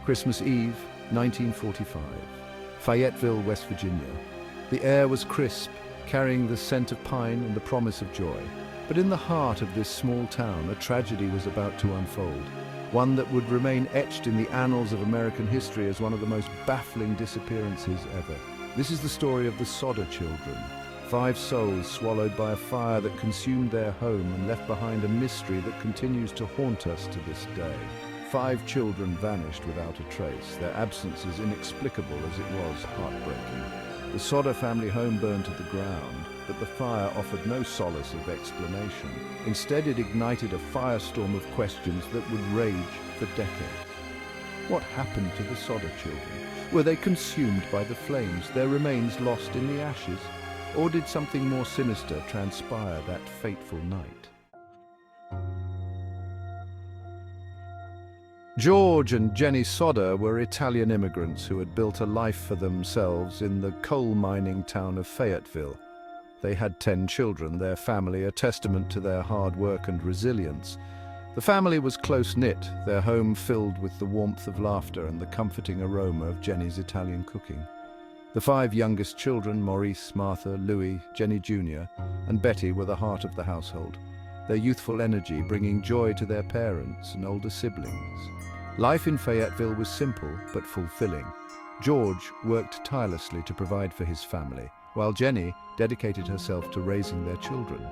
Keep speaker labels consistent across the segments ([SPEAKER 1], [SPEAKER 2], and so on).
[SPEAKER 1] Christmas Eve, 1945. Fayetteville, West Virginia. The air was crisp, carrying the scent of pine and the promise of joy. But in the heart of this small town, a tragedy was about to unfold. One that would remain etched in the annals of American history as one of the most baffling disappearances ever. This is the story of the Sodder children. 5 souls swallowed by a fire that consumed their home and left behind a mystery that continues to haunt us to this day. 5 children vanished without a trace, their absence as inexplicable as it was heartbreaking. The Sodder family home burned to the ground, but the fire offered no solace of explanation. Instead, it ignited a firestorm of questions that would rage for decades. What happened to the Sodder children? Were they consumed by the flames, their remains lost in the ashes? Or did something more sinister transpire that fateful night? George and Jennie Sodder were Italian immigrants who had built a life for themselves in the coal mining town of Fayetteville. They had 10 children, their family a testament to their hard work and resilience. The family was close-knit, their home filled with the warmth of laughter and the comforting aroma of Jennie's Italian cooking. The 5 youngest children, Maurice, Martha, Louis, Jennie Jr., and Betty, were the heart of the household, their youthful energy bringing joy to their parents and older siblings. Life in Fayetteville was simple but fulfilling. George worked tirelessly to provide for his family, while Jennie dedicated herself to raising their children.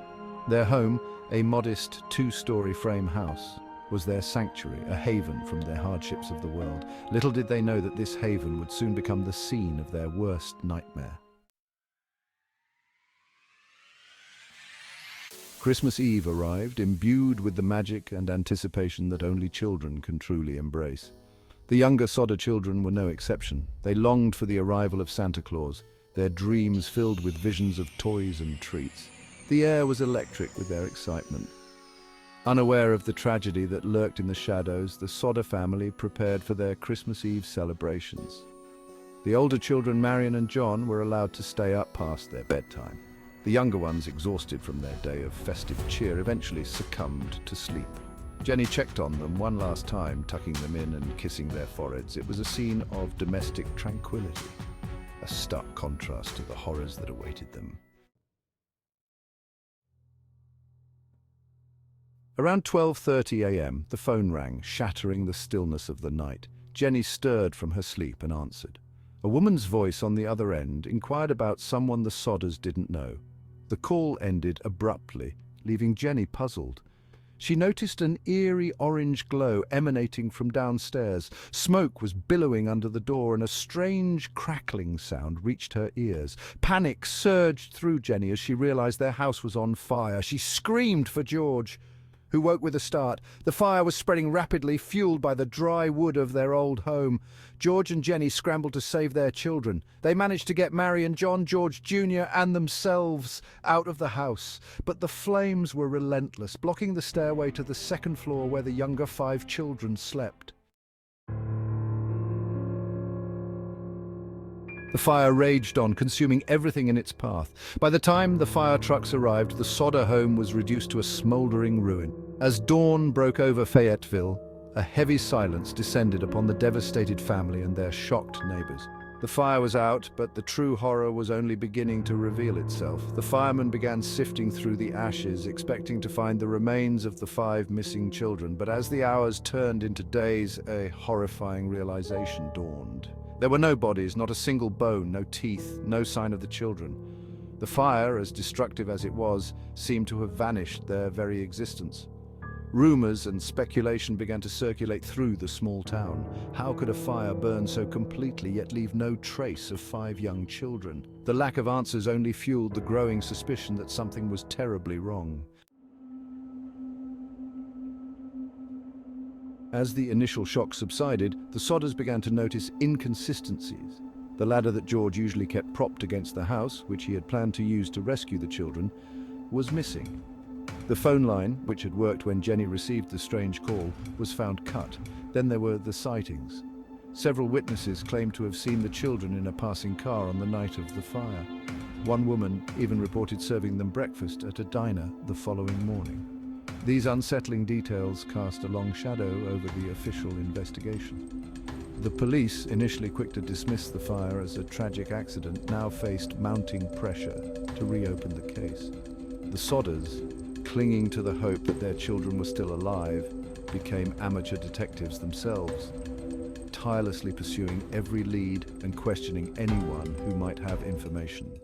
[SPEAKER 1] Their home, a modest 2-story frame house, was their sanctuary, a haven from the hardships of the world. Little did they know that this haven would soon become the scene of their worst nightmare. Christmas Eve arrived, imbued with the magic and anticipation that only children can truly embrace. The younger Sodder children were no exception. They longed for the arrival of Santa Claus, their dreams filled with visions of toys and treats. The air was electric with their excitement. Unaware of the tragedy that lurked in the shadows, the Sodder family prepared for their Christmas Eve celebrations. The older children, Marion and John, were allowed to stay up past their bedtime. The younger ones, exhausted from their day of festive cheer, eventually succumbed to sleep. Jennie checked on them one last time, tucking them in and kissing their foreheads. It was a scene of domestic tranquility, a stark contrast to the horrors that awaited them. Around 12:30 a.m., the phone rang, shattering the stillness of the night. Jennie stirred from her sleep and answered. A woman's voice on the other end inquired about someone the Sodders didn't know. The call ended abruptly, leaving Jennie puzzled. She noticed an eerie orange glow emanating from downstairs. Smoke was billowing under the door, and a strange crackling sound reached her ears. Panic surged through Jennie as she realized their house was on fire. She screamed for George, who woke with a start. The fire was spreading rapidly, fueled by the dry wood of their old home. George and Jennie scrambled to save their children. They managed to get Marion, John, George Jr. and themselves out of the house. But the flames were relentless, blocking the stairway to the second floor where the younger 5 children slept. The fire raged on, consuming everything in its path. By the time the fire trucks arrived, the Sodder home was reduced to a smoldering ruin. As dawn broke over Fayetteville, a heavy silence descended upon the devastated family and their shocked neighbors. The fire was out, but the true horror was only beginning to reveal itself. The firemen began sifting through the ashes, expecting to find the remains of the 5 missing children. But as the hours turned into days, a horrifying realization dawned. There were no bodies, not a single bone, no teeth, no sign of the children. The fire, as destructive as it was, seemed to have vanished their very existence. Rumors and speculation began to circulate through the small town. How could a fire burn so completely yet leave no trace of 5 young children? The lack of answers only fueled the growing suspicion that something was terribly wrong. As the initial shock subsided, the Sodders began to notice inconsistencies. The ladder that George usually kept propped against the house, which he had planned to use to rescue the children, was missing. The phone line, which had worked when Jennie received the strange call, was found cut. Then there were the sightings. Several witnesses claimed to have seen the children in a passing car on the night of the fire. One woman even reported serving them breakfast at a diner the following morning. These unsettling details cast a long shadow over the official investigation. The police, initially quick to dismiss the fire as a tragic accident, now faced mounting pressure to reopen the case. The Sodders, clinging to the hope that their children were still alive, became amateur detectives themselves, tirelessly pursuing every lead and questioning anyone who might have information.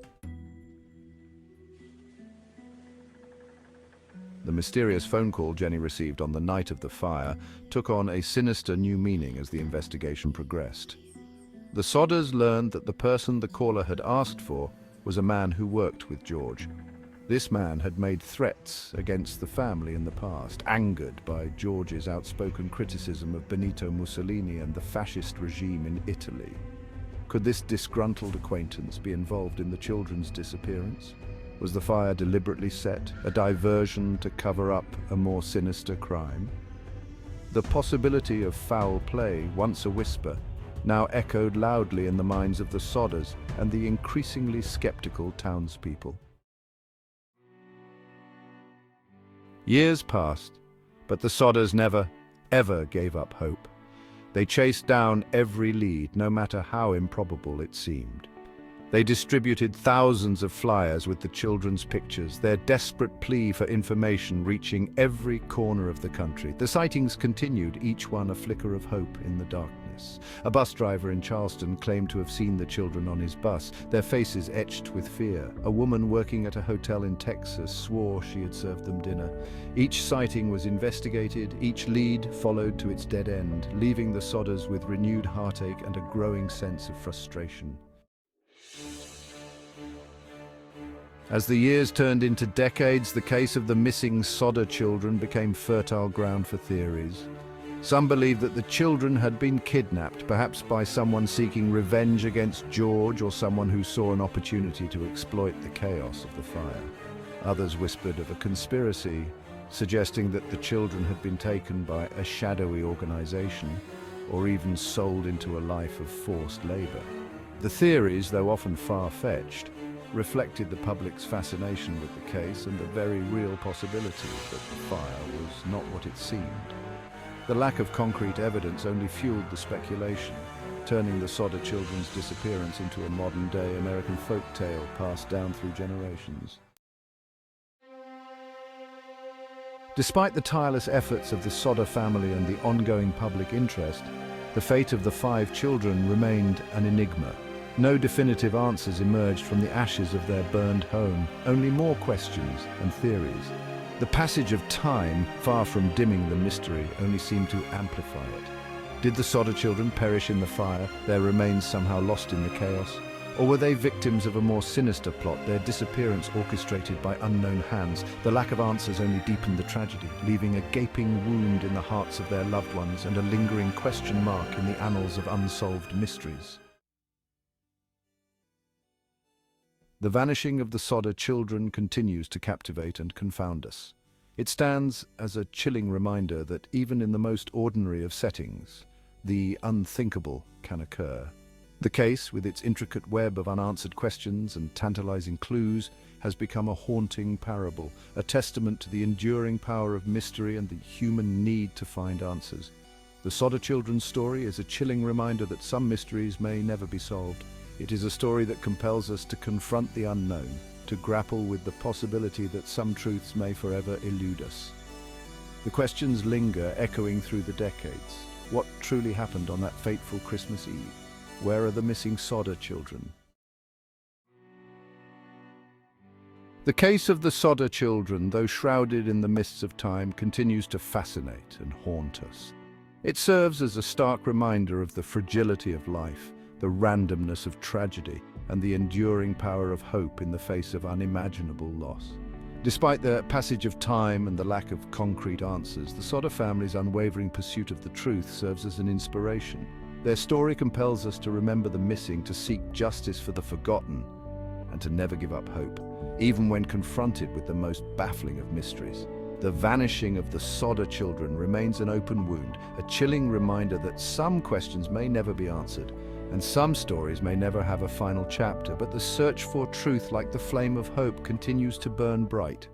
[SPEAKER 1] The mysterious phone call Jennie received on the night of the fire took on a sinister new meaning as the investigation progressed. The Sodders learned that the person the caller had asked for was a man who worked with George. This man had made threats against the family in the past, angered by George's outspoken criticism of Benito Mussolini and the fascist regime in Italy. Could this disgruntled acquaintance be involved in the children's disappearance? Was the fire deliberately set, a diversion to cover up a more sinister crime? The possibility of foul play, once a whisper, now echoed loudly in the minds of the Sodders and the increasingly skeptical townspeople. Years passed, but the Sodders never, ever gave up hope. They chased down every lead, no matter how improbable it seemed. They distributed thousands of flyers with the children's pictures, their desperate plea for information reaching every corner of the country. The sightings continued, each one a flicker of hope in the darkness. A bus driver in Charleston claimed to have seen the children on his bus, their faces etched with fear. A woman working at a hotel in Texas swore she had served them dinner. Each sighting was investigated, each lead followed to its dead end, leaving the Sodders with renewed heartache and a growing sense of frustration. As the years turned into decades, the case of the missing Sodder children became fertile ground for theories. Some believed that the children had been kidnapped, perhaps by someone seeking revenge against George or someone who saw an opportunity to exploit the chaos of the fire. Others whispered of a conspiracy, suggesting that the children had been taken by a shadowy organization or even sold into a life of forced labor. The theories, though often far-fetched, reflected the public's fascination with the case and the very real possibility that the fire was not what it seemed. The lack of concrete evidence only fueled the speculation, turning the Sodder children's disappearance into a modern-day American folk tale passed down through generations. Despite the tireless efforts of the Sodder family and the ongoing public interest, the fate of the 5 children remained an enigma. No definitive answers emerged from the ashes of their burned home, only more questions and theories. The passage of time, far from dimming the mystery, only seemed to amplify it. Did the Sodder children perish in the fire, their remains somehow lost in the chaos? Or were they victims of a more sinister plot, their disappearance orchestrated by unknown hands? The lack of answers only deepened the tragedy, leaving a gaping wound in the hearts of their loved ones and a lingering question mark in the annals of unsolved mysteries. The vanishing of the Sodder children continues to captivate and confound us. It stands as a chilling reminder that even in the most ordinary of settings, the unthinkable can occur. The case, with its intricate web of unanswered questions and tantalizing clues, has become a haunting parable, a testament to the enduring power of mystery and the human need to find answers. The Sodder children's story is a chilling reminder that some mysteries may never be solved. It is a story that compels us to confront the unknown, to grapple with the possibility that some truths may forever elude us. The questions linger, echoing through the decades. What truly happened on that fateful Christmas Eve? Where are the missing Sodder children? The case of the Sodder children, though shrouded in the mists of time, continues to fascinate and haunt us. It serves as a stark reminder of the fragility of life, the randomness of tragedy, and the enduring power of hope in the face of unimaginable loss. Despite the passage of time and the lack of concrete answers, the Sodder family's unwavering pursuit of the truth serves as an inspiration. Their story compels us to remember the missing, to seek justice for the forgotten, and to never give up hope, even when confronted with the most baffling of mysteries. The vanishing of the Sodder children remains an open wound, a chilling reminder that some questions may never be answered, and some stories may never have a final chapter, but the search for truth, like the flame of hope, continues to burn bright.